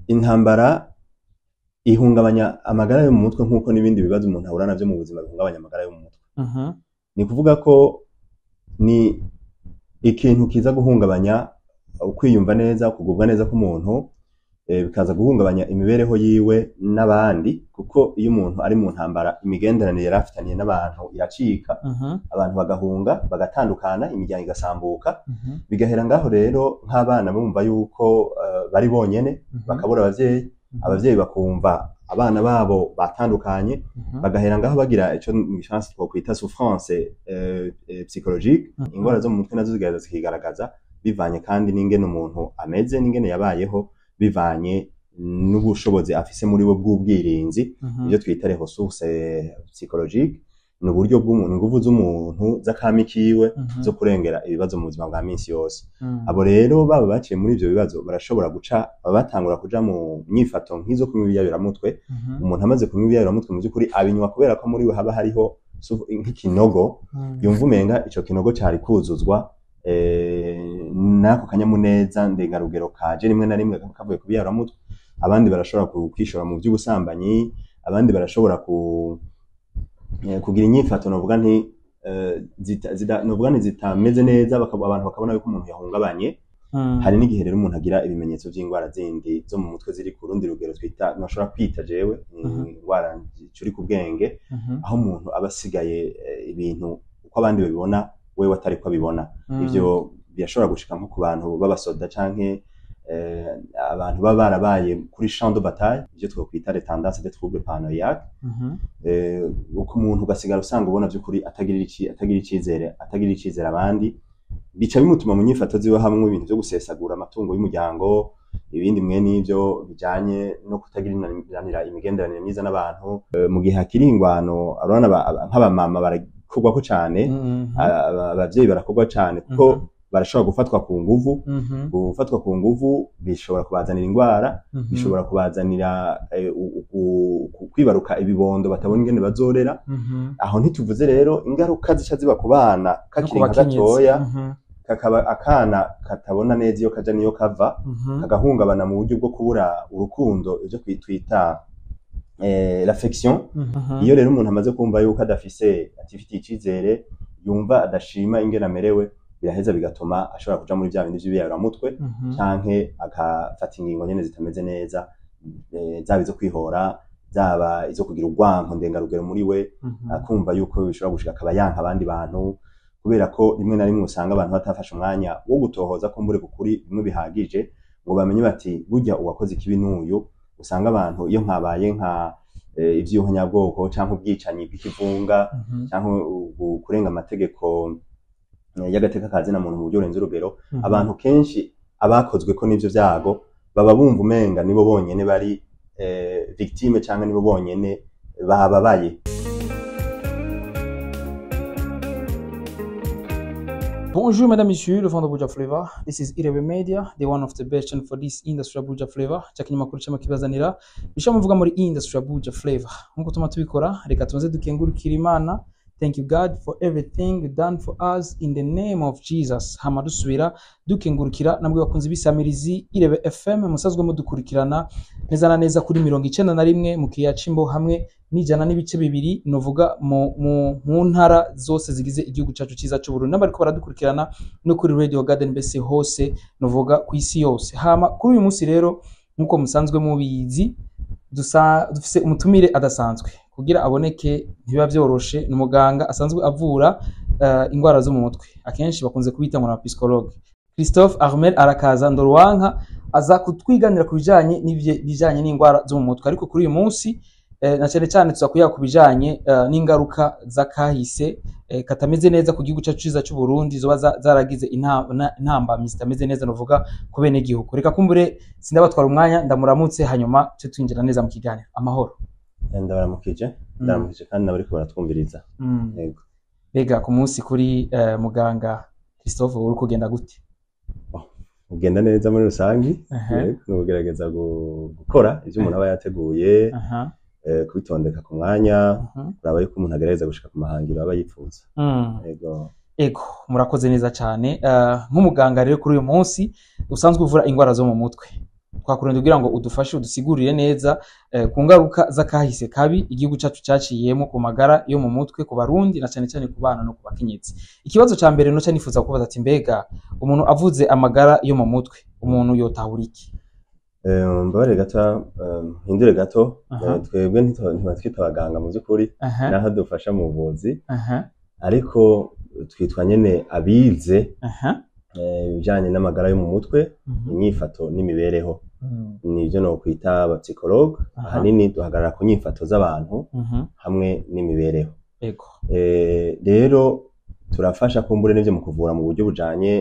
intambara ihungabanya amagara yo mu mutwe nk'uko n'ibindi bibazo umuntu ahura navyo mu buzima bihungabanya amagara yo mu mutwe. Ni kuvuga ko ni ikintu kiza guhungabanya ukwiyumva neza, kugubwa neza k'umuntu, bikaza guhungabanya imibereho yiwe n'abandi, kuko iyo umuntu ari mu ntambara imigenderanire yarafitaniye n'abantu iracika, abantu bagahunga, bagatandukana, imiryango igasambuka, bigahera ngaho rero nk'abana bumva yuko bari bonyene, bakabura abavyeyi bakumva abana babo batandukanye, bagahera ngaho bagira ico mu gifaransa twokwita souffrance psychologique. Ingwara zo mu mutwe nazo zigaza zikigaragaza bivanye kandi n'ingene umuntu ameze, n'ingene yabayeho, bivanye n'ubushobozi afise muri bo bw'ubwirinzi, ibyo twita ressources psychologiques, n'uburyo bw'umuntu, inguvu z'umuntu z'akami kiwe zo kurengera ibibazo mu buzima bwa minsi yose. Abo rero baba baciye muri ivyo bibazo barashobora guca batangura kuja mu nyifato nk'izo kunywa ibiyayuramutwe. Umuntu amaze kunywa ibiyayuramutwe mu by'ukuri abinywa kubera ko muri we haba hariho nk'ikinogo, yumva umenga ico kinogo cari kuzuzwa nako kanyamuneza ndengarugero kaje rimwe na rimwe kavuye ku biyayuramutwe. Abandi barashobora kwishora mu by'ubusambanyi, abandi barashobora kugira inyifato novuga nti zitameze neza, abantu bakabona yuko umuntu yahungabanye. Hari n'igihe rero umuntu agira ibimenyetso by'ingwara zindi zo mu mutwe ziri ku rundi rugero twita, nashobora kwita jewe ingwara curi ku bwenge, aho umuntu aba asigaye ibintu uko abandi babibona wewe atari ko abibona. Ivyo birashobora gushika nko ku bantu b'abasoda canke abantu baba barabaye kuri champ de bataille, ivyo twokwita les tendances de troubles paranoïaques. Uko umuntu ugasigara usanga ubona by'ukuri atagira icizere abandi, bica bimutuma mu nyifato ziwe hamwe ibintu byo gusesagura amatungo y'umuryango, ibindi mwe n'ivyo bijanye no kutagiranira imigenderanire myiza n'abantu. Mu gihe hakiri ingwano abana nk'abamama barakorwako cane, abavyeyi barakorwa cane kuko barashobora gufatwa ku nguvu. Gufatwa ku nguvu bishobora kubazanira ingwara, bishobora kubazanira kwibaruka ibibondo batabona ingene bazorera. Aho ntituvuze rero ingaruka zica ziba ku bana kakiri gatoya, kakaba akana katabona neza iyo kaja niyo kava, kagahungabana mu buryo bwo kubura urukundo, ivyo twita l'affection. Iyo rero umuntu amaze kumva yuko atifitiye icizere, yumva adashima ingene amerewe, biraheza bigatuma ashobora kuja muri bya bindi by'ibiyayuramutwe, canke agafata ingingo nyene zitameze neza, zaba izo kwihora, zaba izo kugira urwanko ndengarugero muri we, akumva yuko bishobora gushika akaba yanka abandi bantu, kubera ko rimwe na rimwe usanga abantu batafashe umwanya wo gutohoza ko mbure kukuri bimwe bihagije ngo bamenye bati burya uwakoze ikibi n'uyu. Usanga abantu iyo nkabaye nka ivy'ubunyabwoko canke ubwicanyi bw'ikivunga, canke kurenga amategeko y'agateka kazina muntu mu buryo burenze urugero, abantu kenshi abakozwe ko n'ivyo vyago baba bumva umenga nibo bonyene bari victime, canke nibo bonyene bababaye. Bonjour mesdames, messieurs, le fond de Buja Flavor. This is Irebe Media, the one of the best channel for this industry of Buja Flavor. Chakinyamakuru cy'amakibazanira bishamuvuga muri industry of Buja Flavor. Nkuko tuma tubikora, reka tumaze dukengurukira Imana. Thank you God for everything done for us in the name of Jesus. Hama dusubira dukengurukira namwe bakunze bisamirizi Irebe FM, musazwe mudukurikirana neza na neza kuri 91 mu kiyacimbo hamwe n'ijana n'ibice bibiri, novuga mu ntara zose zigize igihugu cyacu ciza cy'u Burundi. N'abariko baradukurikirana no kuri Radio Garden bese hose, novuga ku isi yose. Hama kuri uyu munsi rero nkuko musanzwe mubizi, dufise umutumire adasanzwe kugira aboneke ntibiba byoroshe. N'umuganga asanzwe avura ingwara zo mu mutwe, akenshi bakunze kubita ngo na psychologue. Christophe Armel arakaza Ndorwanka aza kutwiganira ku bijanye n'ingwara zo mu mutwe, ariko kuri uyu munsi na cyane tuzakuya ku bijanye n'ingaruka zakahise katameze neza ku gihugu cyacu ciza cy'u Burundi, zoba zaragize intambamyi zitameze neza novuga ku bene gihugu. Reka kumbure sindabatwara umwanya, ndamuramutse hanyuma cyo twinjira neza mu kiganiro. Amahoro. Ndabaramukije kandi nabariko baratwumviriza. Yego. Bega ku munsi kuri muganga Christophe uri kugenda gute? Ugenda neza muri rusangi, no kugerageza gukora ivyo umuntu aba yateguye, kubitondeka ku mwanya, kuraba yuko umuntu agerageza gushika ku mahangiro aba yifuza. Ego, murakoze neza cyane. Nk'umuganga rero kuri uyu munsi usanzwe uvura ingwara zo mu mutwe, twakurenda kugira ngo udufashe udusigurire neza ku ngaruka z'akahise kabi igihugu cyacu cyaciyemo ku magara yo mu mutwe ku barundi na cyane cyane ku bana no ku bakenyezi. Ikibazo ca mbere no cyo nifuza kubaza ati mbega umuntu avuze amagara yo mu mutwe umuntu yotahura iki? Mbare gato hindure gato twebwe ntibatwita abaganga mu by'ukuri naho dufasha mu buvuzi ariko twitwa nyene abize ibijanye n'amagara yo mu mutwe inyifato n'imibereho nivyo no kwita aba psychologue ahanini duhagarara ku nyifato z'abantu hamwe n'imibereho. Rero turafasha kumbure n'ivyo mu kuvura mu buryo bujanye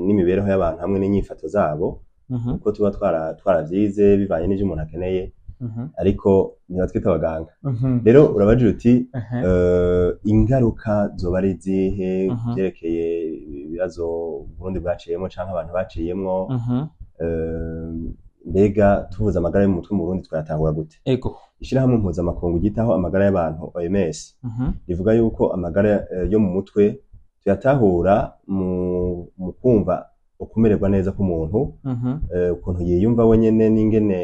n'imibereho y'abantu hamwe n'inyifato zabo uko tuba twaravyize bivanye n'ivyo umuntu akeneye ariko nibatwita abaganga. Rero urabajije uti ingaruka zoba ari zihe byerekeye ibibazo Burundi bwaciyemo canke abantu baciyemwo mbega tuvuze amagara yo mu mutwe mu Burundi twayatahura gute? Ishirahamwe mpuzamakungu ryitaho amagara y'abantu OMS rivuga yuko amagara yo mu mutwe tuyatahura mu kumva ukumererwa neza k'umuntu ukuntu yiyumva wenyene n'ingene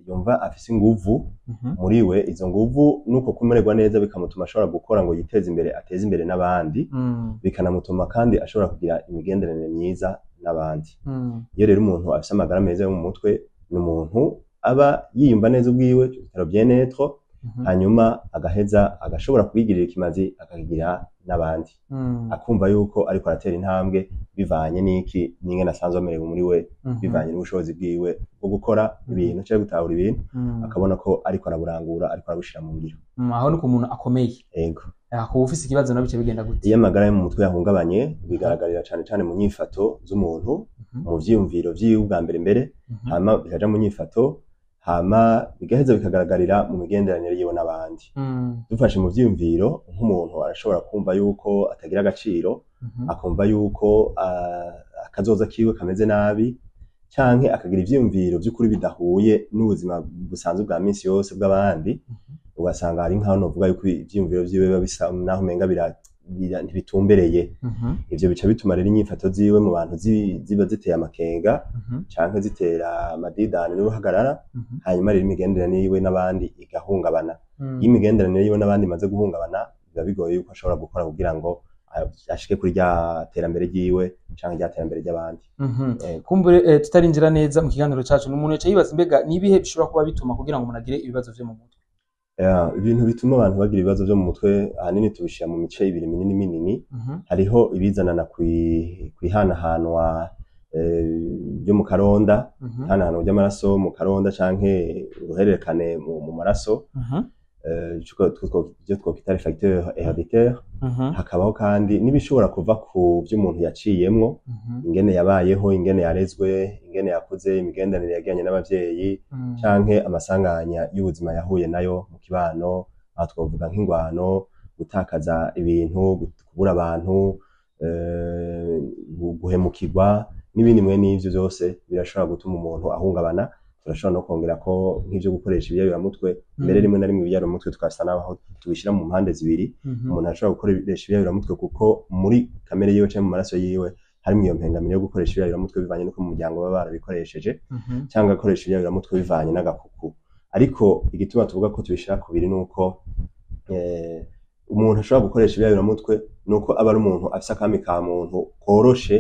yumva afise inguvu muri we, izo nguvu nuko kumererwa neza bikamutuma ashobora gukora ngo yiteze imbere ateze imbere n'abandi bikanamutuma kandi ashobora kugira imigenderanire myiza n'abandi. Iyo rero umuntu afise amagara meza yo mu mutwe ni umuntu aba yiyumva neza ubwiwe bitaro bien-être hanyuma agaheza agashobora kubigirira ikimazi akagira n'abandi akumva yuko ariko aratera intambwe bivanye n'iki n'ingene asanzwe amerewe muri we bivanye n'ubushobozi bwiwe bwo gukora ibintu cyangwa gutahura ibintu akabona ko ariko araburangura ariko arabushira mu ngiro. Aho nuko umuntu akomeye. Kuba ufise ikibazo nabice bigenda gute? Iyo amagara yo mu mutwe yahungabanye bigaragarira cyane cyane mu nyifato z'umuntu mu vyiyumviro vyiwe bwa mbere hama bikaja mu nyifato hama bigaheza bikagaragarira mu migenderanire yiwe n'abandi. Dufashe mu vyiyumviro nk'umuntu arashobora kumva yuko atagira agaciro akumva yuko akazoza kiwe kameze nabi canke akagira ivyiyumviro vy'ukuri bidahuye n'ubuzima busanzwe bwa minsi yose bw'abandi ugasanga hari nkaho novuga yuko ivyiyumviro vyiwe biba bisa naho umenga ntibitumbereye. Ivyo bica bituma rero inyifato ziwe mu bantu ziba ziteye amakenga canke zitera amadidani n'uruhagarara hanyuma rero imigenderanire yiwe n'abandi igahungabana. Iyo imigenderanire yiwe n'abandi imaze guhungabana biba bigoye yuko ashobora gukora kugira ngo ashike kuri rya terambere ryiwe canke rya terambere ry'abandi. Kumbure tutarinjira neza mu kiganiro cacu n'umuntu yaca yibaza mbega nibihe bishobora kuba bituma kugira ngo umuntu agire ibibazo vyo mu mutwe? Ibintu bituma abantu bagira ibibazo vyo mu mutwe ahanini tubishira mu mice ibiri minini. Hariho ibizanana kwihanahanwa byo mu karonda ihanahano ry'amaraso mu karonda canke uruhererekane mu maraso ibyo twokwita les facteurs héréditaires. Hakabaho kandi n'ibishobora kuva ku vy'umuntu yaciyemwo ingene yabayeho ingene yarezwe ingene yakuze imigenderanire yagiranye n'abavyeyi canke amasanganya y'ubuzima yahuye nayo mu kibano aho twovuga nk'ingwano gutakaza ibintu kubura abantu guhemukirwa n'ibindi mwe n'ivyo byose birashobora gutuma umuntu ahungabana. Turashobora no kongera ko nk'ivyo gukoresha ibiyayuramutwe mbere rimwe na rimwe ibiyayuramutwe tukasa naho tubishira mu mpande zibiri umuntu ashobora gukoresha ibiyayuramutwe kuko muri kamere yiwe canke mu maraso yiwe harimo iyo mpengamiro yo gukoresha ibiyayuramutwe bivanye n'uko mu muryango baba barabikoresheje cyangwa akoresha ibiyayuramutwe bivanye n'agakuku. Ariko igituma tuvuga ko tubishira kubiri nuko umuntu ashobora gukoresha ibiyayuramutwe nuko aba ari umuntu afise akami ka muntu koroshe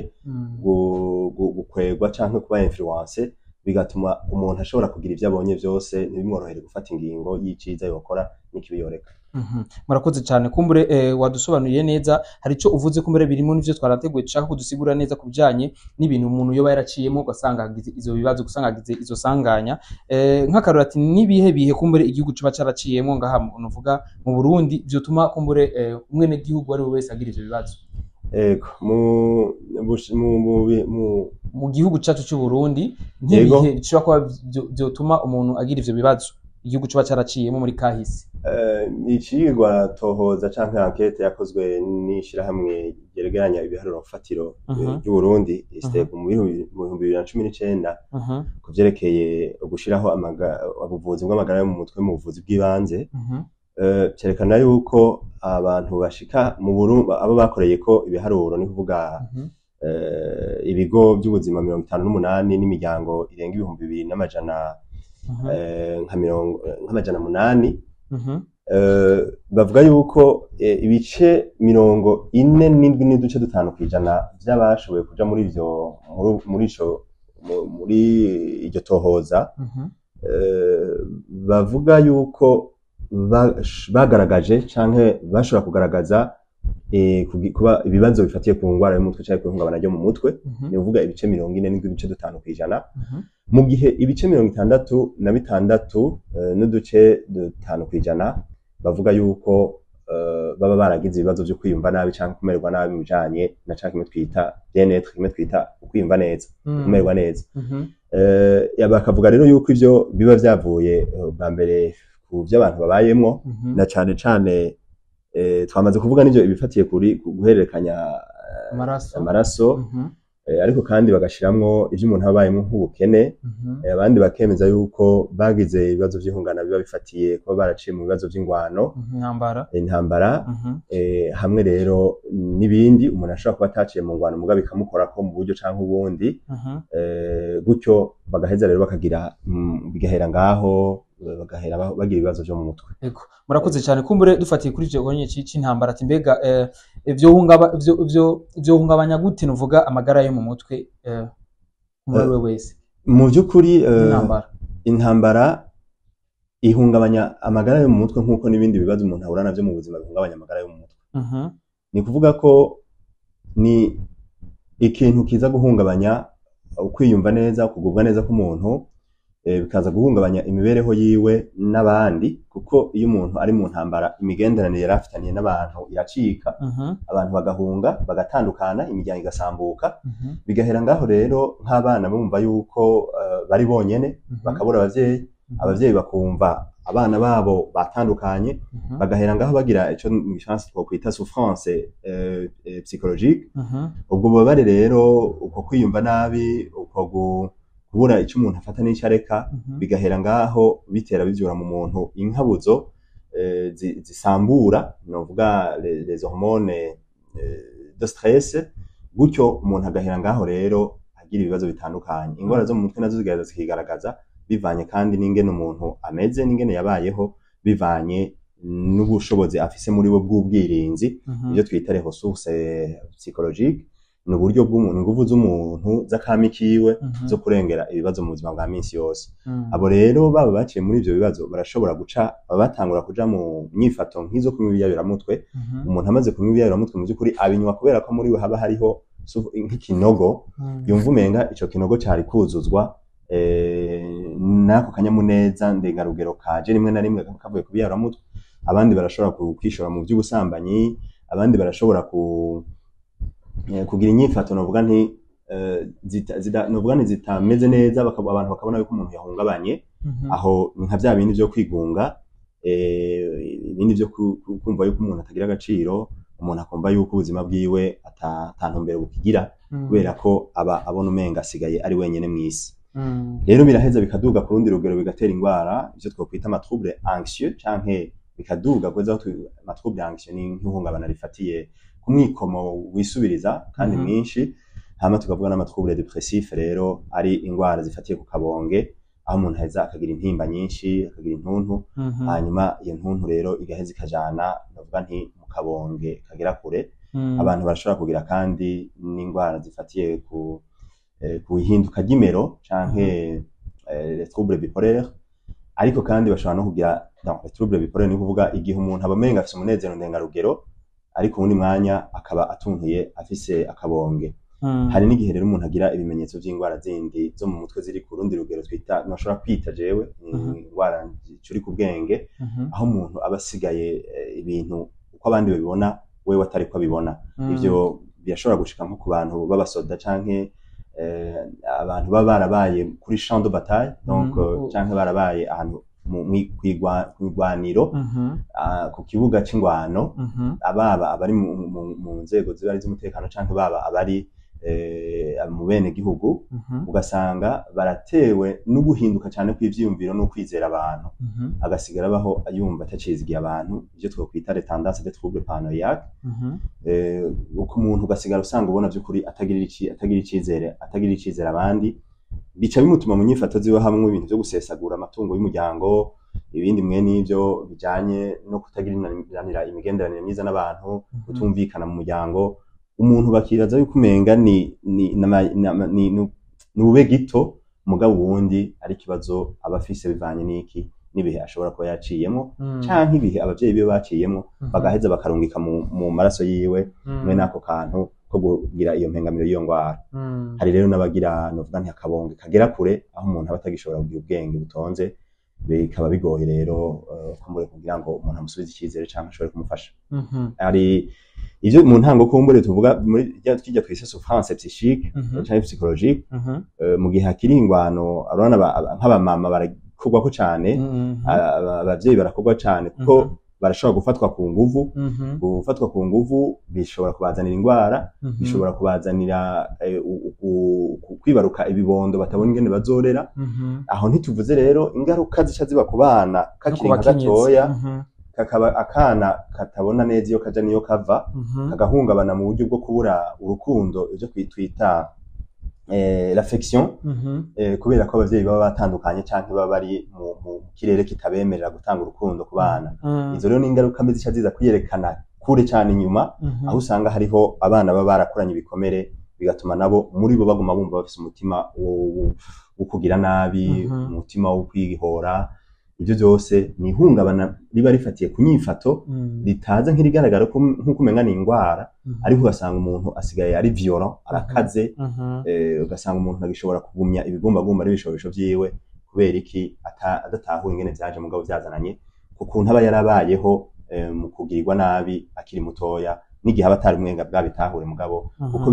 gukwegwa canke kuba influence bigatuma umuntu ashobora kugira ivyo abonye vyose ntibimworohere gufata ingingo y'iciza yokora n'ikibiyoreka. Murakoze cyane kumbure wadusobanuriye neza hari ico uvuze kumbure birimo n'ivyo twarateguye dushaka kudusigura neza kubijanye n'ibintu umuntu yoba yaraciyemo ugasanga agize izo bibazo gusanga agize izo sanganya nk'akarura ati nibihe kumbure igihugu cuba caraciyemo ngaha nuvuga mu Burundi vyotuma kumbure umwene gihugu ari we wese agira ivyo bibazo. Mu gihugu cyacu cy'u Burundi n'ibihe bishobora kuba byotuma umuntu agira ivyo bibazo igihugu cuba caraciyemo muri kahise. Icigwa tohoza canke enquête yakozwe n'ishirahamwe ryegeranya ibiharuro mfatiro by'u Burundi ISTEB mu 2019 kuvyerekeye gushiraho ubuvuzi bw'amagara yo mu mutwe mu buvuzi bw'ibanze cerekana yuko abantu bashika mu Burundi abo bakoreye ko ibiharuro ni kuvuga ibigo by'ubuzima 58 n'imiryango irenga 2,200 nk'amajana 8 bavuga yuko ibice 47 n'uduce 5% by'abashoboye kuja muri ivyo muri iryo tohoza bavuga yuko bagaragaje canke bashobora kugaragaza kuba ibibazo bifatiye ku ngwara y'umutwe cyangwa kuhungabana ryo mu mutwe ni uvuga ibice 40 n'ibice 5% mu gihe ibice 66 n'uduce 5% bavuga yuko baba baragize ibibazo byo kwiyumva nabi cyangwa kumererwa nabi mu bijanye na cyangwa kimwe twita bien-être, kimwe twita ukwiyumva neza, kumererwa neza. Bakavuga rero yuko ivyo biba vyavuye bwa mbere ku by'abantu babayemwo na cane twamaze kuvuga n'ivyo ibifatiye kuri guhererekanya amaraso ariko kandi bagashiramwo ivyo umuntu abayemwo nk'ubukene abandi bakemeza yuko bagize ibibazo by'ihungana biba bifatiye kuba baraciye mu bibazo by'ingwano intambara hamwe rero n'ibindi umuntu ashobora kuba ataciye mu ngwano mugabe bikamukorako mu buryo canke ubundi gutyo bagaheza rero bakagira bigahera ngaho bagahera bagira ibibazo byo mu mutwe. Yego murakoze cyane kumbure dufatiye kuri ivyo gonye c'intambara ati mbega ivyo hungabanya gute nuvuga amagara yo mu mutwe muri wese mu byukuri intambara ihungabanya amagara yo mu mutwe nkuko n'ibindi bibazo umuntu ahura navyo mu buzima bihungabanya amagara yo mu mutwe. Ni kuvuga ko ni ikintu kiza guhungabanya ukwiyumva neza kugubwa neza k'umuntu bikaza guhungabanya imibereho yiwe n'abandi kuko iyo umuntu ari mu ntambara imigenderanire yarafitaniye n'abantu iracika abantu bagahunga bagatandukana imiryango igasambuka bigahera ngaho rero nk'abana bumva yuko bari bonyene bakabura abavyeyi bakumva abana babo batandukanye bagahera ngaho bagira ico mu chance twokwita souffrance psychologique ubwo bubabare rero uko kwiyumva nabi uko kubura icyo umuntu afata n'icyo areka bigahera ngaho bitera bivyura mu muntu inkabuzo zisambura novuga les hormones de stress gutyo umuntu agahera ngaho rero agira ibibazo bitandukanye ingwara zo mu mutwe nazo zikigaragaza bivanye kandi n'ingene umuntu ameze n'ingene yabayeho bivanye n'ubushobozi afise muri bo bw'ubwirinzi ibyo twita ressources psychologiques n'uburyo bw'umuntu ingufu z'umuntu zakamikiwe zo kurengera ibibazo mu buzima bwa minsi yose abo rero baba baciye muri ivyo bibazo barashobora guca batangura kuja mu myifato nk'izo kunywa ibiyayuramutwe umuntu amaze kunywa ibiyayuramutwe mu by'ukuri abinywa kubera ko muri we haba hariho nk'ikinogo yumva umenga ico kinogo cari kuzuzwa nako kanyamuneza ndengarugero kaje rimwe na rimwe kavuye ku biyayuramutwe abandi barashobora kwishora mu by'ubusambanyi abandi barashobora kugira inyifato novuga nti zitameze neza abantu bakabona yuko umuntu yahungabanye aho nka bya bindi byo kwigunga ibindi byo kumva yuko umuntu atagira agaciro umuntu akumva yuko ubuzima bwiwe atantumbero bukigira kubera ko aba abona umenga asigaye ari wenyene mw'isi rero biraheza bikaduga ku rundi rugero bigatera ingwara ivyo twokwita ama trouble anxieux canke bikaduga kweza ama trouble anxieux ni nk'ihungabana rifatiye kumwikomo wisubiriza kandi mwinshi hama tukavuga n'ama trouble dépressif rero ari ingwara zifatiye ku kabonge aho umuntu heza akagira intimba nyinshi akagira intuntu hanyuma iyo ntuntu rero igaheza ikajana navuga nti mu kabonge kagera kure abantu barashobora kugira kandi n'ingwara zifatiye ku ihinduka ry'imero canke les troubles bipolaires ariko kandi bashobora no kugira les troubles bipolaires ni kuvuga igihe umuntu abamenga afise umunezero ndengarugero ariko undi mwanya akaba atuntuye afise akabonge hari n'igihe rero umuntu agira ibimenyetso by'ingwara zindi zo mu mutwe ziri ku rundi rugero twita nashobora kwita jewe ingwara curi ku bwenge aho umuntu aba asigaye ibintu uko abandi babibona wewe atari ko abibona ivyo birashobora gushika nko ku bantu b'abasoda canke abantu baba barabaye kuri champ de bataille donc canke barabaye ahantu kwigwaniro ku kibuga c'ingwano ababa abari mu nzego ziba ari z'umutekano canke baba abari mu bene gihugu ugasanga baratewe no guhinduka cyane kw'ivyiyumviro no kwizera abantu agasigara baho ayumva atacizigiye abantu ivyo twokwita les tendances de trouble paranoïaque uko umuntu ugasigara usanga ubona by'ukuri atagira icizere abandi bica bimutuma mu nyifato ziwe hamwe ibintu byo gusesagura amatungo y'umuryango ibindi mwe n'ivyo bijanye no kutagiranira imigenderanire myiza n'abantu kutumvikana mu muryango umuntu bakibaza yuko umenga ni ube gito mugabo wundi ari kibazo abafise bivanye n'iki nibihe ashobora kuba yaciyemo canke ibihe abavyeyi biwe baciyemo bagaheza bakarungika mu maraso yiwe mwe nako kantu ko kugira iyo mpengamiro y'iyo ngwara hari rero n'abagira novuga nti akabonge kagera kure aho umuntu aba atagishobora kugira ubwenge butonze bikaba bigoye rero kumbure kugira ngo umuntu amusubize icyizere canke ashobore kumufasha ari ivyo mu ntango kumbure tuvuga muri kijya twise souffrance psychique canke psychologique mu gihe hakiri ingwano arona nk'abamama barakogwa ko cane abavyeyi barakogwa cane kuko barashobora gufatwa ku nguvu bishobora kubazanira ingwara bishobora kubazanira kwibaruka ibibondo batabona ingene bazorera aho ntituvuze rero ingaruka zica ziba ku bana kakiri gatoya kakaba akana katabona neza iyo kaja niyo kava kagahungabana mu buryo bwo kubura urukundo ivyo kwitwita l'affection kubera ko abavyeyi baba batandukanye canke baba bari mu kirere kitabemerera gutanga urukundo ku bana izo rero n'ingaruka mbi zica ziza kwiyerekana kure cyane inyuma aho usanga hariho abana baba barakoranye ibikomere bigatuma nabo muri bo baguma bumva bafise umutima wo kugira nabi umutima wo kwihora ivyo byose ni ihungabana riba rifatiye ku nyifato ritaza nk'irigaragara ko nk'uko umenga ni ingwara ariko ugasanga umuntu asigaye ari violent arakaze ugasanga umuntu agishobora kugumya ibigombagomba ari ibishobisho vyiwe kubera iki adatahura ingene vyaje mugabo vyazananye kukuntu aba yarabayeho mu kugirirwa nabi akiri mutoya n'igihe aba atari mwenga bwabitahure mugabo kuko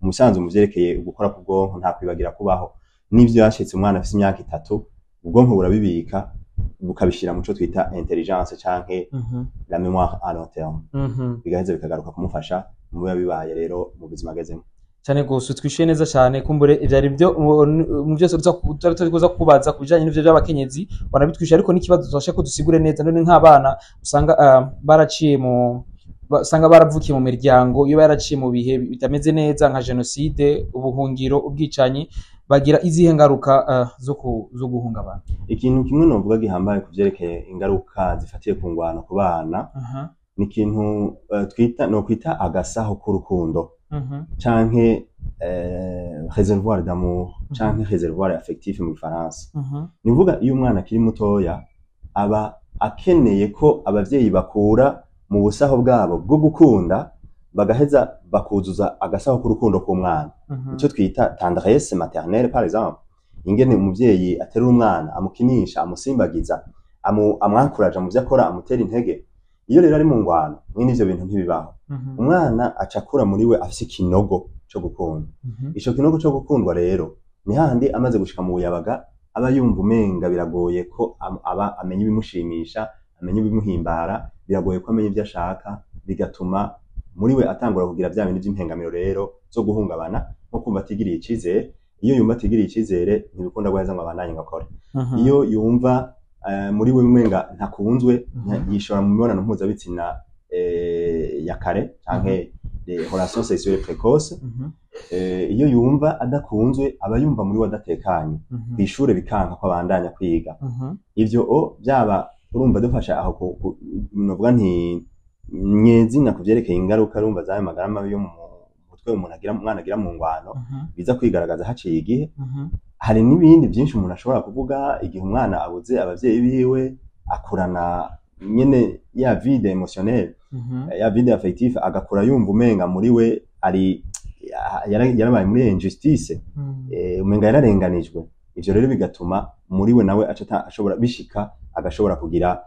umusanzu mu vyerekeye gukora ku bwonko nta kwibagira kubaho n'ivyo yashitse umwana afise imyaka 3 ubwonko burabibika bukabishira muco twita intelligence canke la mémoire à long terme bigaheza bikagaruka kumufasha mu bibaye rero mu buzima agezemo cyane gose twishe neza cyane kumbure ivyari byo mu byose turi kuza kubaza kubijanye n'ivyo by'abakenyezi wanabitwisha ariko n'ikibazo twashe ko dusigure neza none nk'abana usanga baraciye usanga baravukiye mu miryango iyo baraciye mu bihe bitameze neza nka genocide ubuhungiro ubwicanyi bagira izihe ngaruka zo guhungabana ikintu kimwe novuga gihambaye kuvyerekeye ingaruka zifatiye ku ngwano ku bana ni ikintu kwita agasaho k'urukundo canke réservoir d'amour canke réservoir affectif mu Faransa nivuga iyo umwana akiri mutoya aba akeneye ko abavyeyi bakura mu busaho bwabo bwo gukunda bagaheza bakuzuza agasaho k'urukundo k'umwana ico twita tendresse maternelle par exemple ingene umuvyeyi aterura umwana amukinisha amusimbagiza amwankuraje mu vyo akora amutera intege iyo rero ari mu ngwano mwene ivyo bintu ntibibaho umwana acakura muri we afise ikinogo cyo gukunda ico kinogo cyo gukundwa rero ni handi amaze gushika mu buyabaga aba yumva umenga biragoye ko aba amenya ibimushimisha amenya ibimuhimbara biragoye ko amenya ivyo ashaka bigatuma muri we atangura kugira vya bintu by'impengamiro rero zo guhungabana no kumva atigiriye icizere iyo yumva atigiriye icizere ntibikunda guheza ngo abandanye ngakora iyo yumva muri we umenga ntakunzwe yishora mu mibonano mpuzabitsina ya kare canke relation sexuelle précoce iyo yumva adakunzwe aba yumva muri we adatekanye kw'ishure bikanka ko abandanya kwiga ivyo byaba urumva dufasha aho novuga nti nyezina kuvyerekeye ingaruka rumva zayo magara mabi yo mu mutwe umwana agira mu ngwano biza kwigaragaza haciye igihe hari n'ibindi byinshi umuntu ashobora kuvuga igihe umwana abuze abavyeyi biwe akurana nyene ya vide émotionnelle ya vide affectif agakura yumva umenga muri we ari yarabaye muri injustice umenga yararenganijwe ivyo rero bigatuma muri we nawe ashobora bishika agashobora kugira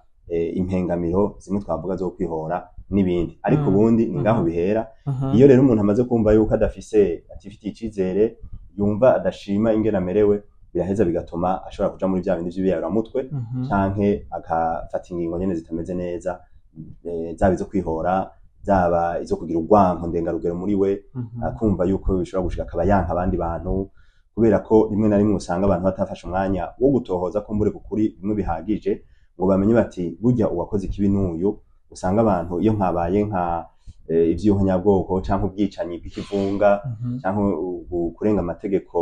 impengamiro zimwe twavuga zo kwihora n'ibindi ariko ubundi ni ngaho bihera iyo rero umuntu amaze kumva yuko atifitiye icizere yumva adashima ingene amerewe biraheza bigatuma ashobora kuja muri vya bindi vy'ibiyayuramutwe canke agafata ingingo nyene zitameze neza zaba izo kwihora zaba izo kugira urwanko ndengarugero muri we, akumva yuko bishobora gushika akaba yanka abandi bantu, kubera ko rimwe na rimwe usanga abantu batafashe umwanya wo gutohoza ko mbure kukuri bimwe bihagije ngo bamenye bati burya uwakoze ikibi n'uyu. Usanga abantu iyo nkabaye nka ivy'ubunyabwoko canke ubwicanyi bw'ikivunga canke kurenga amategeko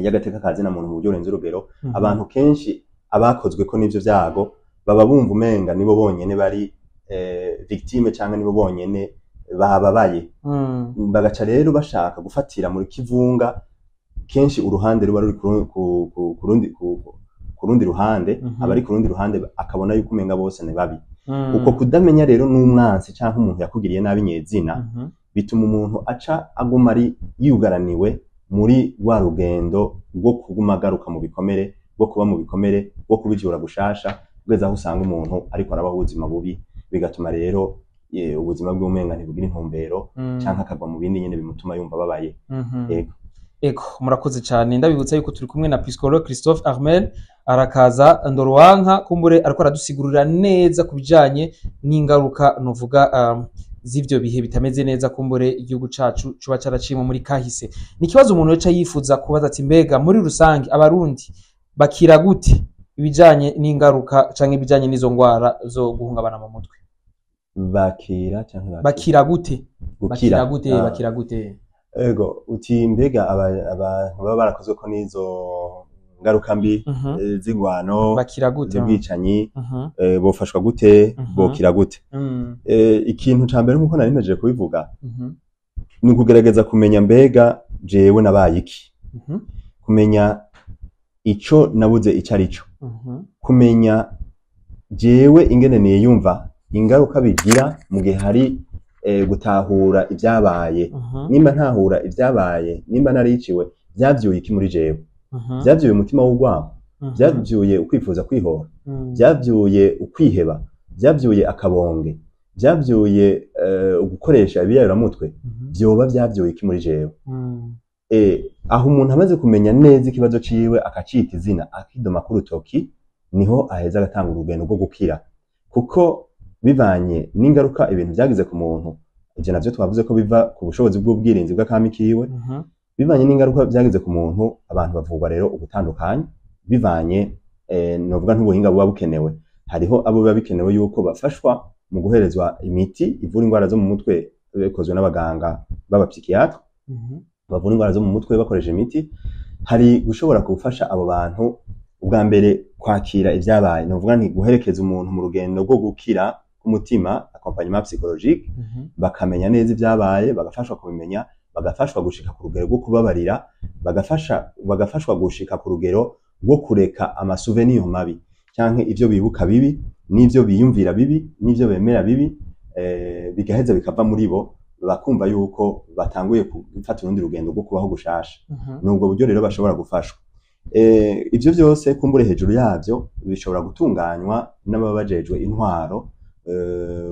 y'agateka kazi na muntu mu buryo burenze urugero, abantu kenshi abakozwe ko n'ivyo vyago baba bumva umenga nibo bonyene bari victime canke nibo bonyene bababaye, bagaca rero bashaka gufatira muri kivunga. Kenshi uruhande ruba ruri kurundi ruhande, abari kurundi ruhande akabona yuko umenga bose ne babi. Uko kudamenya rero n'umwansi canke umuntu yakugiriye nabi nyezina bituma umuntu aca aguma ari yugaraniwe muri wa rugendo rwo kuguma agaruka mu bikomere, rwo kuba mu bikomere, rwo kubijura gushasha, kugeza aho usanga umuntu ariko arabaho ubuzima bubi, bigatuma rero ubuzima bw'umenga ntibugira intumbero canke akagwa mu bindi nyene bimutuma yumva babaye. Ego murakoze cyane, ndabibutsa yuko turi kumwe na Psychologue Christophe Armel Arakaza Ndorwanka, kumbure ariko aradusigurira neza kubijanye n'ingaruka novuga z'ivyo bihe bitameze neza kumbure igihugu cacu cuba caracimo muri kahise. Ni kibazo umuntu yaca yifuza kubaza ati mbega muri rusange abarundi bakira gute ibijanye n'ingaruka canke ibijanye n'izo ngwara zo guhungabana mu mutwe? Bakira gute? Bakira gute? Ego uti mbega abantu baba barakozwe ko n'izo ngaruka mbi z'ingwano z'ubwicanyi bofashwa gute, bokira gute? Ikintu ca mbere nkuko nari mejeje kubivuga ni ukugerageza kumenya mbega jewe nabaye iki, kumenya ico nabuze ico arico, kumenya jewe ingene niyumva, ingaruka bigira mu gihe hari gutahura ibyabaye. Nimba ntahura ibyabaye, nimba nariciwe, byavyuye iki muri jewe? Byavyuye umutima w'urwango, byavyuye ukwifuza kwihora, byavyuye ukwiheba, byavyuye akabonge, byavyuye gukoresha ibiyayuramutwe, vyoba byavyuye iki muri jewe? Aho umuntu amaze kumenya neza ikibazo ciwe akacita izina, akidoma ku rutoki, niho aheza agatanga urugendo rwo gukira. Kuko bivanye n'ingaruka ibintu byagize ku muntu, ivyo navyo twavuze ko biva ku bushobozi bw'ubwirinzi bw'akami kiwe, bivanye n'ingaruka byagize ku muntu, abantu bavugwa rero ubutandukanye bivanye novuga n'ubuhinga buba bukenewe. Hariho abo biba bikenewe yuko bafashwa mu guherezwa imiti ivura ingwara zo mu mutwe bikozwe n'abaganga b'abapsychiatre, bavura ingwara zo mu mutwe bakoresha imiti. Hari gushobora gufasha abo bantu ubwa mbere kwakira ivyabaye, novuga nti guherekeza umuntu mu rugendo rwo gukira k'umutima, accompagnement psychologique, bakamenya neza ivyabaye, bagafashwa kubimenya, bagafashwa gushika ku rugero rwo kubabarira, bagafashwa gushika ku rugero rwo kureka amasouvenir mabi canke ivyo bibuka bibi n'ivyo biyumvira bibi n'ivyo bemera bibi, bigaheza bikava muri bo, bakumva yuko batanguye gufata urundi rugendo rwo kubaho gushasha. Nubwo buryo rero bashobora gufashwa. Ivyo vyose kumbure hejuru yavyo bishobora gutunganywa n'ababajejwe intwaro,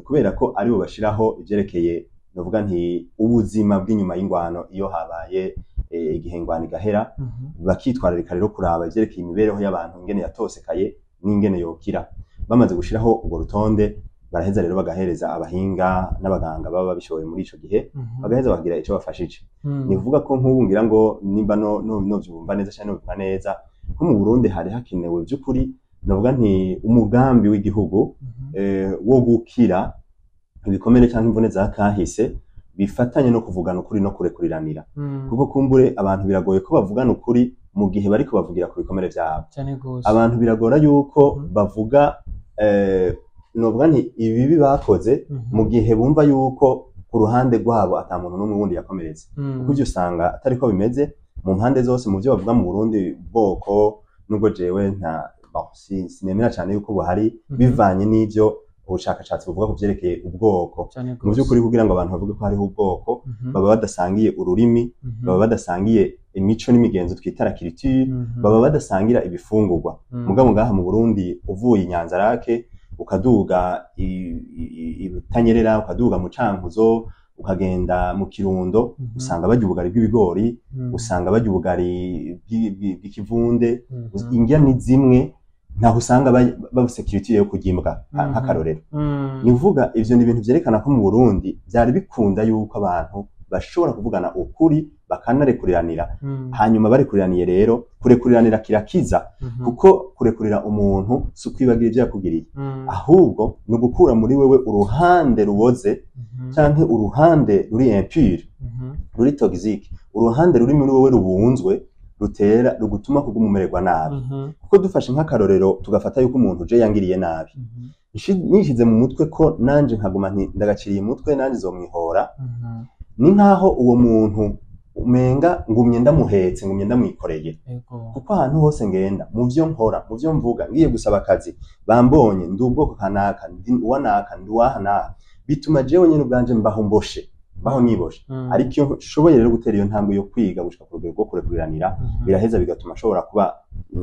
kubera ko aribo bashiraho ivyerekeye novuga nti ubuzima bw'inyuma y'ingwano iyo habaye igihe ingwano igahera, bakitwararika rero kuraba ivyerekeye imibereho y'abantu ingene yatosekaye n'ingene yokira. Bamaze gushiraho ubwo rutonde, baraheza rero bagahereza abahinga n'abaganga baba babishoboye muri ico gihe, bagaheza bagira ico bafashije. Ni kuvuga ko nk'ubu ngira ngo nimba novyumva neza cyane novuga neza ko mu Burundi hari hakenewe by'ukuri novuga nti umugambi w'igihugu wo gukira ibikomere cyangwa imvune za kahise, bifatanye no kuvugana ukuri no kurekuriranira. Kuko kumbure abantu biragoye ko bavugana ukuri mu gihe bariko bavugira ku bikomere vyabo. Abantu biragora yuko bavuga novuga nti ibibi bakoze mu gihe bumva yuko ku ruhande rwabo ata muntu n'umwe wundi yakomeretse. Kuko ivyo usanga atari ko bimeze mu mpande zose. Mu byo bavuga mu Burundi bwoko, nubwo jewe sinemera cyane yuko buhari, bivanye n'ivyo ubushakashatsi buvuga ku vyerekeye ubwoko. Mu by'ukuri kugira ngo abantu bavuge ko hariho ubwoko, baba badasangiye ururimi, baba badasangiye imico n'imigenzo twita la culture, baba badasangira ibifungurwa. Mugabo ngaha mu Burundi uvuye Nyanzarake ukaduga Tanyerera, ukaduga mu Cankuzo, ukagenda mu Kirundo, usanga barya ubugari bw'ibigori, usanga barya ubugari bw'ikivunde. Indya ni zimwe ntaho usanga ba security yo kugimbwa nk'akarorero. Ni uvuga ivyo ni ibintu vyerekana ko mu Burundi byari bikunda yuko abantu bashobora kuvugana ukuri bakanarekuranira. Hanyuma barekuraniye rero kurekuriranira kirakiza, kuko kurekurira umuntu si ukwibagira ivyo yakugiriye, ahubwo ni ugukura muri wewe uruhande ruboze canke uruhande ruri impure, ruri toxique, uruhande ruri muri wewe rubunzwe rutera rugutuma kugumumererwa nabi. Kuko dufashe nk'akarorero tugafata yuko umuntu je yangiriye nabi, nishize mu mutwe ko nanje nkaguma nti ndagaciriye umutwe nanje zomwihora, ni nkaho uwo muntu umenga ngumye ndamuhetse, ngumye ndamwikoreye. Kuko ahantu hose ngenda, mu vyo nkora, mu vyo mvuga, ngiye gusaba akazi bambonye ndi ubwoko kanaka, ndi uwanaka, ndi uwahanaka, bituma jewe nyene ubwanje mbaho mboshe, mbaho niboshe. Ariko iyo nshoboye rero gutera iyo ntambwe yo kwiga gushika ku rugero rwo kurekuriranira, biraheza bigatuma ashobora kuba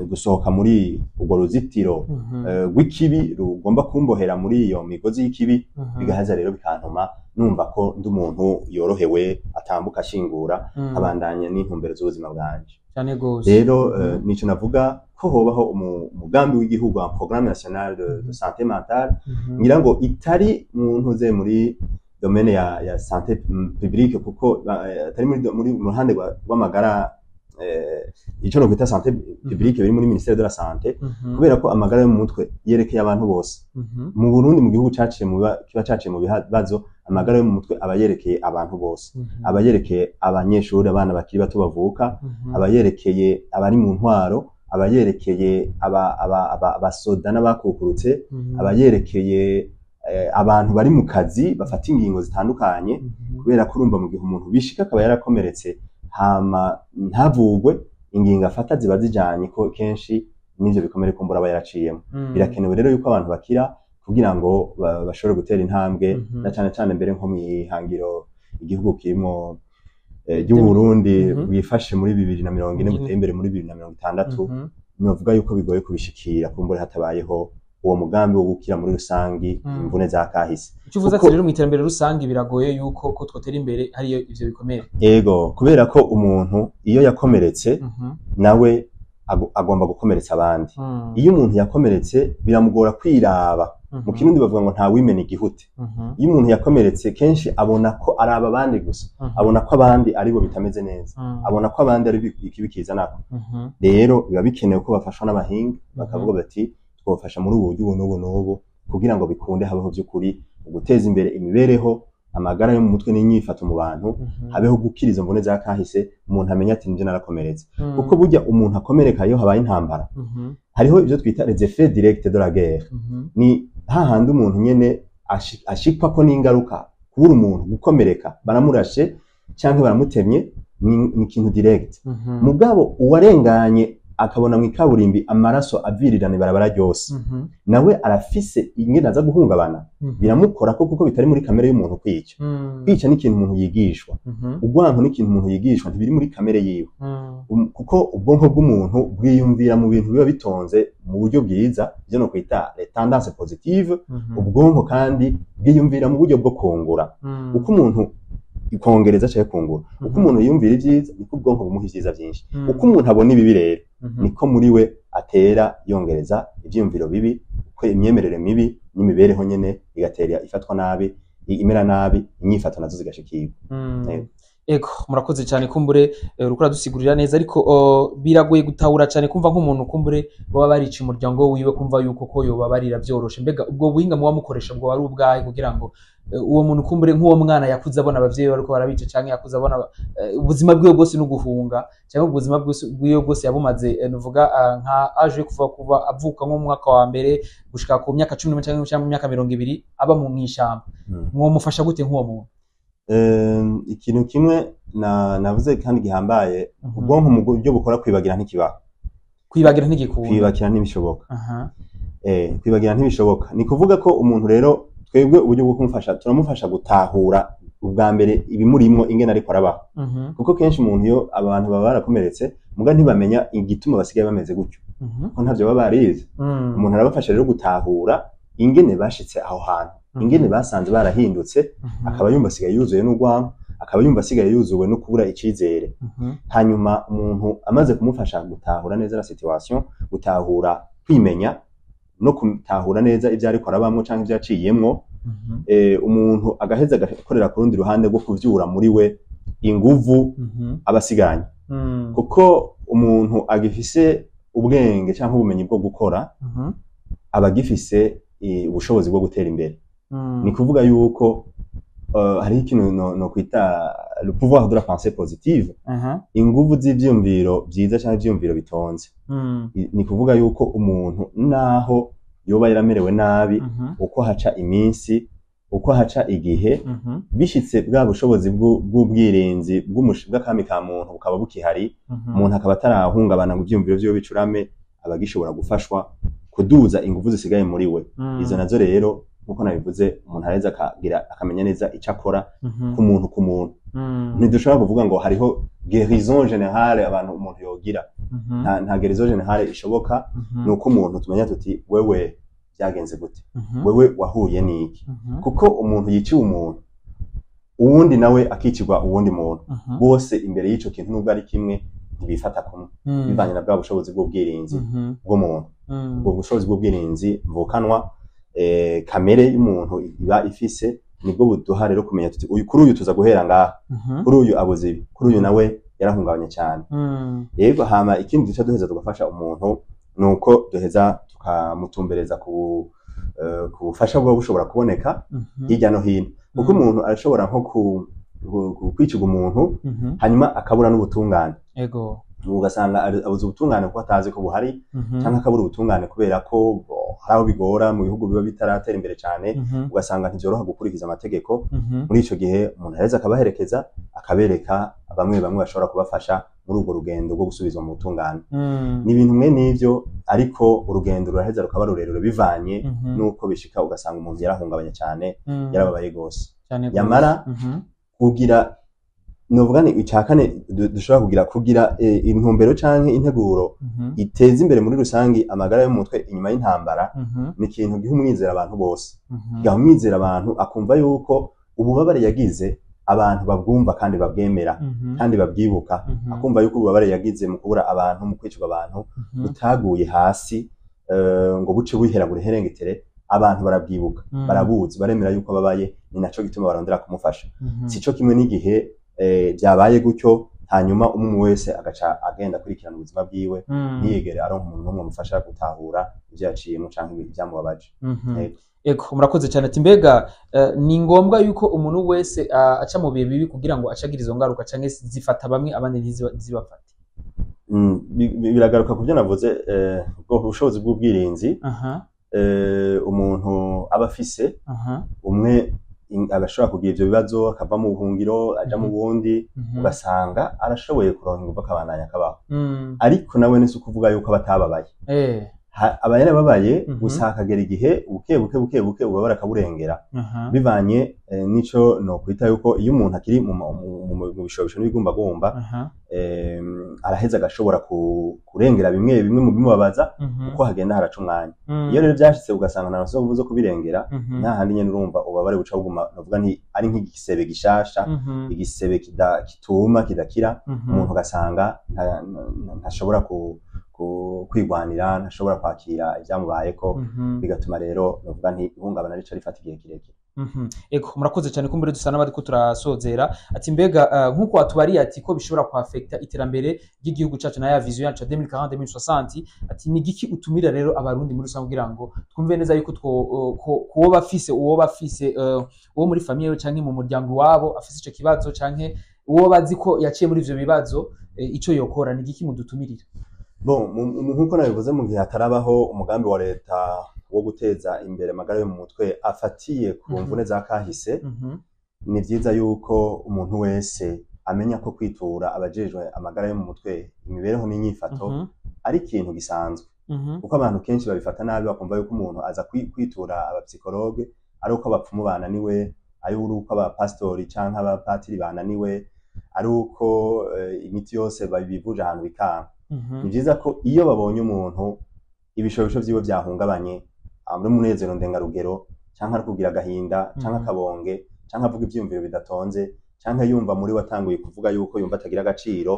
gusohoka muri urwo ruzitiro rw'ikibi rugomba kumbohera muri iyo migozi y'ikibi, bigaheza rero bikantuma numva ko ndi umuntu yorohewe atambuka ashingura abandanya n'intumbero z'ubuzima bwanje. Rero nico navuga ko hobaho umugambi w'igihugu wa Programme Nationale de Santé Mentale, ngira ngo itari mu ntuze muri domaine ya santé publique, kuko atari muri mu ruhande rw'amagara, ico no kwita santé publique biri muri ministère de la santé, kubera ko amagara yo mu mutwe yerekeye abantu bose. Mu Burundi mu gihugu kiba caciye mu bibazo, amagara yo mu mutwe aba yerekeye abantu bose, aba yerekeye abanyeshuri, abana bakiri bato bavuka, aba yerekeye abari mu ntwaro, aba yerekeye abasoda n'abakukurutse, aba yerekeye abantu bari mu kazi bafata ingingo zitandukanye, kubera ko urumva mu gihe umuntu bishika akaba yarakomeretse hama ntavugwe, ingingo afata ziba zijanye ko kenshi n'ivyo bikomere kumbura aba yaraciyemo. Birakenewe rero yuko abantu bakira kugira ngo bashobore gutera intambwe, na cane cane mbere nko mwihangiro igihugu kirimo y'u Burundi bwifashe muri 2040 guteye imbere muri 2060, novuga yuko bigoye kubishikira kumbura hatabayeho uwo mugambi wo gukira muri rusangi imvune za kahise. Uvuze ati rero mu iterambere rusangi biragoye yuko ko twotera imbere hariyo ivyo bikomere. Yego, kubera ko umuntu iyo yakomeretse nawe agomba gukomeretsa abandi. Iyo umuntu yakomeretse biramugora kwiraba. Mu Kirundi bavuga ngo nta wimena igihute. Iyo umuntu yakomeretse kenshi abona ko araba abandi gusa, abona ko abandi aribo bitameze neza, abona ko abandi ari ikibikiza nako. Rero biba bikenewe ko bafashwa n'abahinga bakavuga bati twofasha muri ubu buryo n'ubu kugira ngo bikunde habeho by'ukuri guteza imbere imibereho, amagara yo mu mutwe n'inyifato mu bantu, habeho gukiriza mvune za kahise, umuntu amenya ati nje narakomeretse. Kuko burya umuntu akomereka iyo habaye intambara, hariho ibyo twita les effets directs de la guerre. Ni hahandi umuntu nyene ashikwa ko n'ingaruka kubura umuntu gukomereka, baramurashe canke baramutemye, ni ikintu direct. Mugabo uwarenganye akabona mwikaburimbi amaraso avirirana barabara ryose, nawe arafise ingene aza guhungabana, biramukora ko kuko bitari muri kamere y'umuntu kwica. Kwica ni ikintu umuntu yigishwa, ugwanko ni ikintu umuntu yigishwa, ntibiri muri kamere yiwe. Kuko ubwonko bw'umuntu bwiyumvira mu bintu biba bitonze mu buryo bwiza, byo no kwita les tendances positives. Ubwonko kandi bwiyumvira mu buryo bwo kongura. Uko umuntu ikongereza cyangwa kongura, uko umuntu yumvira ibyiza niko ubwonko bumuha ibyiza byinshi. Uko umuntu abona ibibi rero niko muri we atera yongereza ibyiyumviro bibi, ko imyemerere mibi n'imibereho nyene igatera ifatwa nabi, imera nabi, inyifato nazo zigashikirwa. Ego, murakoze cyane kumbure urukura dusigurira neza, ariko biragoye gutahura cyane kumva nk'umuntu kumbure baba barica umuryango wiwe, kumva yuko ko yoba barira byoroshe. Mbega ubwo buhinga muba mukoresha bwo ari ubwaye kugira ngo uwo muntu kumbure nk'uwo mwana yakuze abona abavyeyi bariko barabica, canke yakuze abona ubuzima bwiwe bwose no guhunga, canke ubuzima bwiwe bwose yabumaze nuvuga nka aje kuva avuka nko mu mwaka wa mbere gushika ku myaka 11 canke mu myaka 20 aba mu mwishamba, mwo mufasha gute nk'uwo muntu? Ikintu kimwe navuze kandi gihambaye, ubwonko mu buryo bukora kwibagira ntikibaho. Kwibagira ntigikunda. Kwibagira ntibishoboka. Kwibagira ntibishoboka. Ni kuvuga ko umuntu rero twebwe uburyo bwo kumufasha turamufasha gutahura ubwa mbere ibimurimwo ingene ariko arabaho. Kuko kenshi umuntu iyo abantu baba barakomeretse muga ntibamenya igituma basigaye bameze gutyo, ko ntavyo baba barize. Umuntu arabafasha rero gutahura ingene bashitse aho hantu, ingene basanze barahindutse, akaba yumva asigaye yuzuye n'ugwanko, akaba yumva asigaye yuzuwe no kubura icizere. Hanyuma umuntu amaze kumufasha gutahura neza la situation, gutahura kwimenya, no kutahura neza ivyo ariko arabamwo canke ivyo yaciyemwo, umuntu agaheza agakorera ku rundi ruhande rwo kuvyura muri we inguvu abasiganye. Kuko umuntu agifise ubwenge canke ubumenyi bwo gukora, abagifise ubushobozi bwo gutera imbere. Ni kuvuga yuko hari ikintu no kwita le pouvoir de la pensée positive, inguvu z'ivyumviro vyiza canke ivyumviro bitonze. Ni kuvuga yuko umuntu naho yoba yaramerewe nabi, uko haca iminsi, uko haca igihe, bishitse bwa bushobozi bw'ubwirinzi bw'akami ka muntu bukaba bukihari, umuntu akaba atarahungabana ngo ivyumviro vyiwe bicurame, abagishobora gufashwa kuduza inguvu zisigaye muri we. Izo nazo rero nkuko nabivuze, umuntu areza akamenya neza ico akora ku muntu. Ntidushobora kuvuga ngo hariho guérison générale abantu umuntu yogira. Nta guérison générale ishoboka. Nuko umuntu tumenya tuti wewe byagenze gute, wewe wahuye n'iki. Kuko umuntu yiciwe umuntu, uwundi nawe akicirwa uwundi muntu, bose imbere y'ico kintu nubwo ari kimwe ntibifata kumwe, bivanye na bwa bushobozi bw'ubwirinzi bw'umuntu. Ubwo bushobozi bw'ubwirinzi mvukanwa kamere y'umuntu iba ifise, nibwo buduha rero kumenya tuti kuri uyu tuza guhera ngaha, kuri uyu abuze ibi, kuri uyu nawe yarahungabanye cyane. Yego hama ikindi duca duheza tugafasha umuntu, nuko duheza tukamutumbereza ku bufasha bwo bushobora kuboneka hirya no hino. Kuko umuntu arashobora nko kwiciga umuntu hanyuma akabura n'ubutungane. Ego ugasanga abuze ubutungane kuko atazi ko buhari, cyangwa akabura ubutungane kubera ko haraho bigora mu bihugu biba bitaratera imbere cyane, ugasanga ntibyoroha gukurikiza amategeko. Muri ico gihe umuntu areza akabaherekeza, akabereka bamwe bashobora kubafasha muri urwo rugendo rwo gusubizwa mu butungane. Ni ibintu mwe n'ivyo, ariko urugendo ruraheza rukaba rurerure bivanye nuko bishika, ugasanga umuntu yarahungabanye cyane, yarababaye gose. Yamara kugira novuga ni icakane dushobora kugira intumbero canke integuro iteza imbere muri rusangi amagara yo mu mutwe inyuma y'intambara, ni ikintu giha umwizera abantu bose. Giha umwizera abantu akumva yuko ububabare yagize abantu babwumva kandi babwemera kandi babwibuka, akumva yuko ububabare yagize mu kubura abantu, mu kwicirwa abantu, butaguye hasi ngo buce buhera bureherengetere. Abantu barabwibuka, barabuzi, baremera yuko babaye, ni naco gituma barondera kumufasha. Sico kimwe n'igihe byabaye gutyo hanyuma umwe wese agaca agenda kurikirana ubuzima bwiwe, ntiyegere aronka umuntu n'umwe amufasha gutahura ivyo yaciyemo canke ibyamubabaje. Ego murakoze cyane. Ati mbega ni ngombwa yuko umuntu wese aca mu bihe bibi kugira ngo acagira izo ngaruka, canke zifata bamwe abandi ntizibafate? Biragaruka ku byo navuze, ubwo bushobozi bw'ubwirinzi umuntu aba afise. Umwe agashobora kugira ivyo bibazo, akava mu buhungiro aja mu bundi, ugasanga arashoboye kuronka inguvu akabandanya akabaho. Ariko nawe nese ukuvuga yuko batababaye. Aba yarababaye, gusa hakagera igihe buke ubabara akaburengera, bivanye nico no kwita yuko iyo umuntu akiri mu bishobisho n'ibigumbagumba, araheza agashobora kurengera bimwe mu bimubabaza uko hagenda haraca umwanya. Iyo rero byashitse ugasanga nta nso zo kubirengera, nta handi nyene urumva ubabare buca buguma, novuga nti ari nk'igisebe gishasha, igisebe kituma kidakira, umuntu ugasanga ntashobora kwigwanira, ntashobora kwakira ivyamubayeko, bigatuma rero novuga nti ihungabana rica rifata igihe kirekire. Ego murakoze cyane. Kumbere dusa n'abadiko turasozera. Ati mbega nkuko atubariye ati ko bishobora kwafekta iterambere ry'igihugu cyacu na ya vision yacu 2040-2060, ati ni giki utumira rero abarundi muri rusange kugira ngo twumve neza yuko uwo bafise uwo muri famille canke mu muryango wabo afise ico kibazo, canke uwo bazi ko yaciye muri ivyo bibazo, ico yokora ni giki mudutumirira? Bon, nkuko nabivuze, mu gihe hatarabaho umugambi wa leta wo guteza imbere amagara yo mu mutwe afatiye ku mvune za kahise, ni vyiza yuko umuntu wese amenya ko kwitura abajejwe amagara yo mu mutwe, imibereho n'inyifato ari ikintu gisanzwe. Kuko abantu kenshi babifata nabi, bakumva yuko umuntu aza kwitura abapsikologe ari uko abapfumu bananiwe, ari uko abapastori canke abapatiri bananiwe, ari uko imiti yose babivuje ahantu bikanga. Ni vyiza ko iyo babonye umuntu ibishobisho vyiwe vyahungabanye, muri munezero ndengarugero, canke ari kugira agahinda, canke akabonge, canke avuga ivyiyumviro bidatonze, canke yumva muri watanguye kuvuga yuko yumva atagira agaciro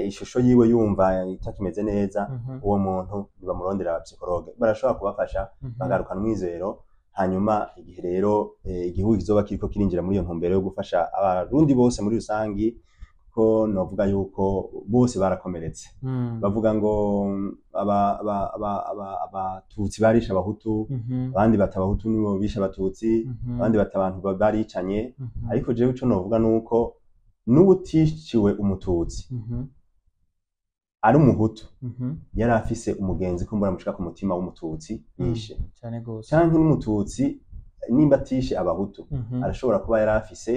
ishusho yiwe yumva itakimeze neza uwo muntu bamurondera aba psychologue barashobora kubafasha bagarukana umwizero hanyuma igihe rero igihugu kizoba kiriko kirinjira muri iyo ntumbero yo gufasha abarundi bose muri rusangi ko novuga yuko bose barakomeretse bavuga ngo abatutsi barisha abahutu abandi batabahutu nibo bisha abatutsi abandi batabantu baricanye ariko jewe ico novuga nuko n'ubuticiwe umututsi ari umuhutu yari afise umugenzi ko mbura mushika ku mutima w'umututsi yishe cyane gose canke n'umututsi nimba atishe abahutu arashobora kuba yari afise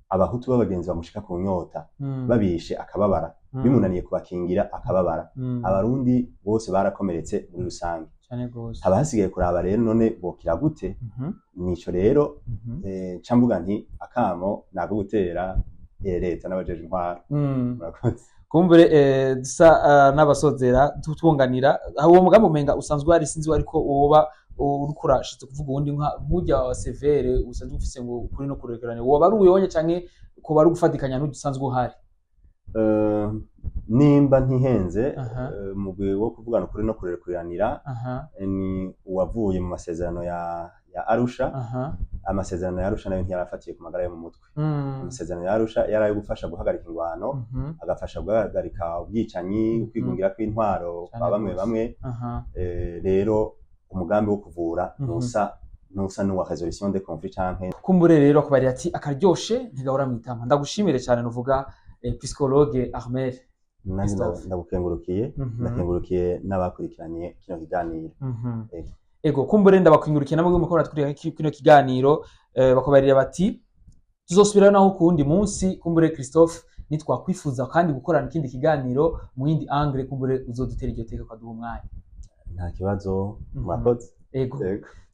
abahutu b'abagenzi bamushika ku nyota babishe akababara bimunaniye kubakingira akababara abarundi bose barakomeretse muri rusange cyane gose haba hasigaye kuraba rero none bokira gute nico rero camvuga nti akamo nago gutera leta n'abajeje intwaro kumbure dusa n'abasozera tutwunganira uwo mugambi umenga usanzwe ari sinzi ariko woba urukurashitse kuvuga ubundi nk'ujya wa severe usanzwe ufise ngo kuri no kurekerane woba ari uyonye canke ko bari gufatikanya n'udusanzwe uhari nimba ntihenze mugwi wo kuvugana kuri no kurekeranira ni uwavuye mu masezerano ya Arusha amasezerano ya Arusha nayo ntiyarafatiye ku magara yo mu mutwe amasezerano ya Arusha yarayo gufasha guhagarika ingwano agafasha guhagarika ubwicanyi kwigungira kw'intwaro kwa bamwe rero umugambi wo kuvura nusa n'uwa resolution de conflit canke kumbure rero akubari ati akaryoshe ntigahora mwitama ndagushimire cyane nuvuga psychologue Armel ndagukengurukiye ndakengurukiye n'abakurikiranye kino kiganiro ego kumbure ndabakwingurikiye namwe mukora twiriye kino kiganiro bakobarira bati tuzosubira naho kundi munsi kumbure Christophe nitwakwifuza kandi gukorana ikindi kiganiro mu yindi angle kumbure uzodutera iryo teka kwaduha umwanya nta kibazo mwakoze ego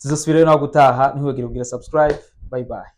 tuzosubira naho gutaha ntiwegere kugira subscribe bye bye